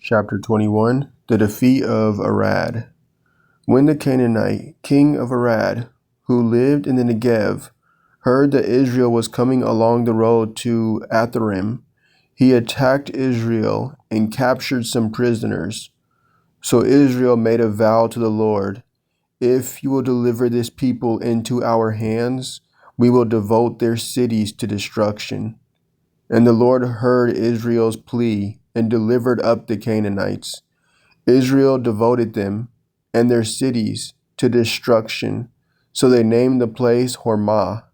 Chapter 21. The defeat of Arad. When the Canaanite, king of Arad, who lived in the Negev, heard that Israel was coming along the road to Atharim, he attacked Israel and captured some prisoners. So Israel made a vow to the Lord, "If you will deliver this people into our hands, we will devote their cities to destruction." And the Lord heard Israel's plea and delivered up the Canaanites. Israel devoted them and their cities to destruction, so they named the place Hormah,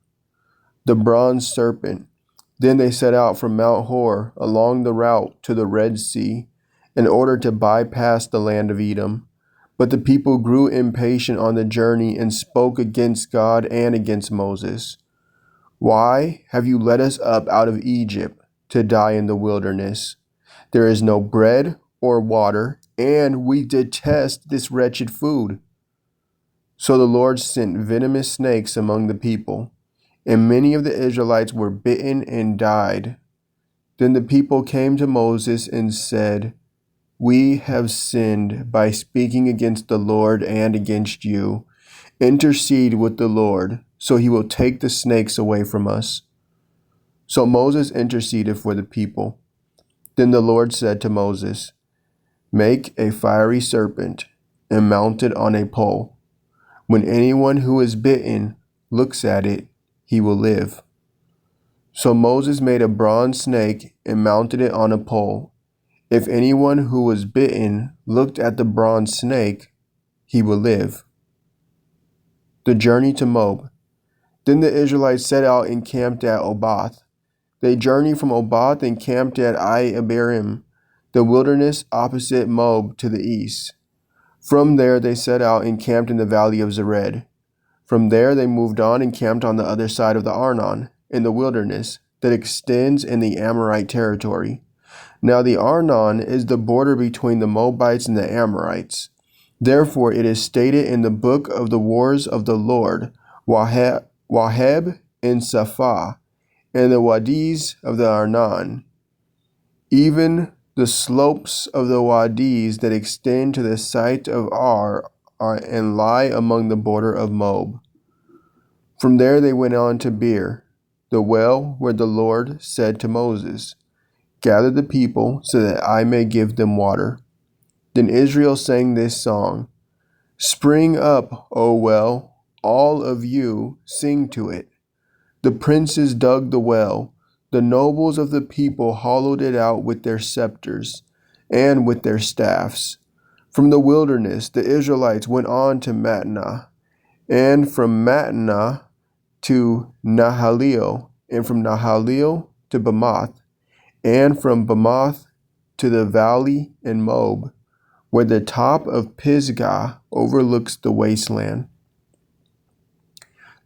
the bronze serpent. Then they set out from Mount Hor along the route to the Red Sea, in order to bypass the land of Edom. But the people grew impatient on the journey and spoke against God and against Moses. "Why have you led us up out of Egypt to die in the wilderness? There is no bread or water, and we detest this wretched food." So the Lord sent venomous snakes among the people, and many of the Israelites were bitten and died. Then the people came to Moses and said, "We have sinned by speaking against the Lord and against you. Intercede with the Lord, so he will take the snakes away from us." So Moses interceded for the people. Then the Lord said to Moses, "Make a fiery serpent and mount it on a pole. When anyone who is bitten looks at it, he will live." So Moses made a bronze snake and mounted it on a pole. If anyone who was bitten looked at the bronze snake, he will live. The journey to Moab. Then the Israelites set out and camped at Oboth. They journeyed from Oboth and camped at Abarim, the wilderness opposite Moab to the east. From there they set out and camped in the valley of Zered. From there they moved on and camped on the other side of the Arnon, in the wilderness that extends in the Amorite territory. Now the Arnon is the border between the Moabites and the Amorites. Therefore it is stated in the book of the wars of the Lord, Waheb and Saphah, and the wadis of the Arnon, even the slopes of the wadis that extend to the site of Ar are and lie among the border of Moab. From there they went on to Beer, the well where the Lord said to Moses, "Gather the people so that I may give them water." Then Israel sang this song, "Spring up, O well, all of you sing to it." The princes dug the well. The nobles of the people hollowed it out with their scepters and with their staffs. From the wilderness the Israelites went on to Mattanah, and from Mattanah to Nahaliel, and from Nahaliel to Bamoth, and from Bamoth to the valley in Moab, where the top of Pisgah overlooks the wasteland.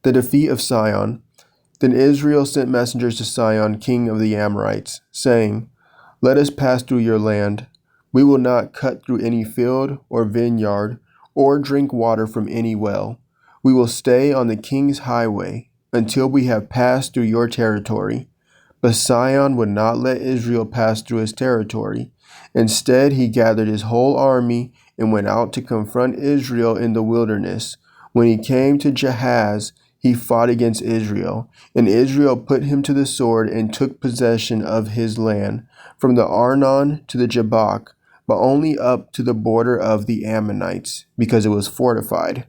The defeat of Sihon. Then Israel sent messengers to Sihon, king of the Amorites, saying, "Let us pass through your land. We will not cut through any field or vineyard, or drink water from any well. We will stay on the king's highway until we have passed through your territory." But Sihon would not let Israel pass through his territory. Instead, he gathered his whole army and went out to confront Israel in the wilderness. When he came to Jahaz, he fought against Israel, and Israel put him to the sword and took possession of his land, from the Arnon to the Jabbok, but only up to the border of the Ammonites, because it was fortified.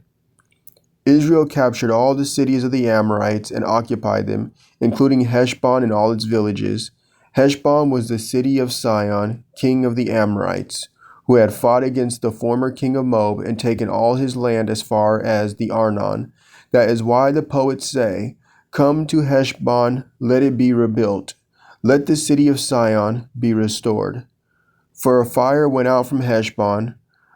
Israel captured all the cities of the Amorites and occupied them, including Heshbon and all its villages. Heshbon was the city of Sihon, king of the Amorites, who had fought against the former king of Moab and taken all his land as far as the Arnon. That is why the poets say, "Come to Heshbon, let it be rebuilt. Let the city of Sihon be restored." For a fire went out from Heshbon,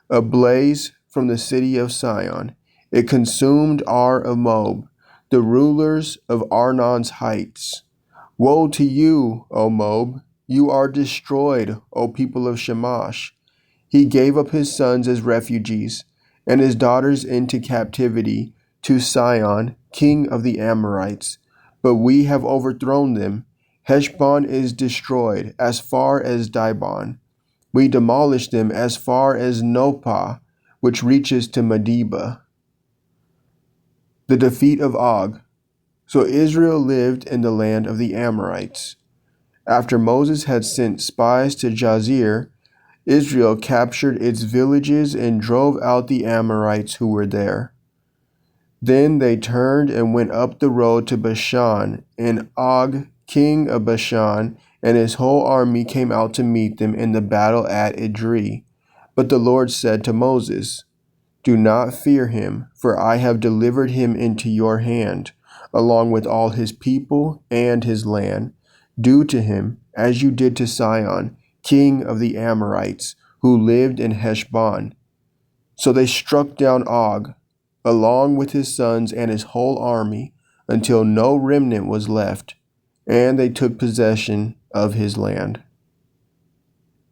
a blaze from the city of Sihon. It consumed Ar of Moab, the rulers of Arnon's heights. Woe to you, O Moab! You are destroyed, O people of Shamash. He gave up his sons as refugees, and his daughters into captivity, to Sihon, king of the Amorites. But we have overthrown them. Heshbon is destroyed as far as Dibon. We demolished them as far as Nopah, which reaches to Medeba. The defeat of Og. So Israel lived in the land of the Amorites. After Moses had sent spies to Jazer, Israel captured its villages and drove out the Amorites who were there. Then they turned and went up the road to Bashan, and Og, king of Bashan, and his whole army came out to meet them in the battle at Edrei. But the Lord said to Moses, "Do not fear him, for I have delivered him into your hand, along with all his people and his land. Do to him as you did to Sihon, king of the Amorites, who lived in Heshbon." So they struck down Og, along with his sons and his whole army, until no remnant was left, and they took possession of his land.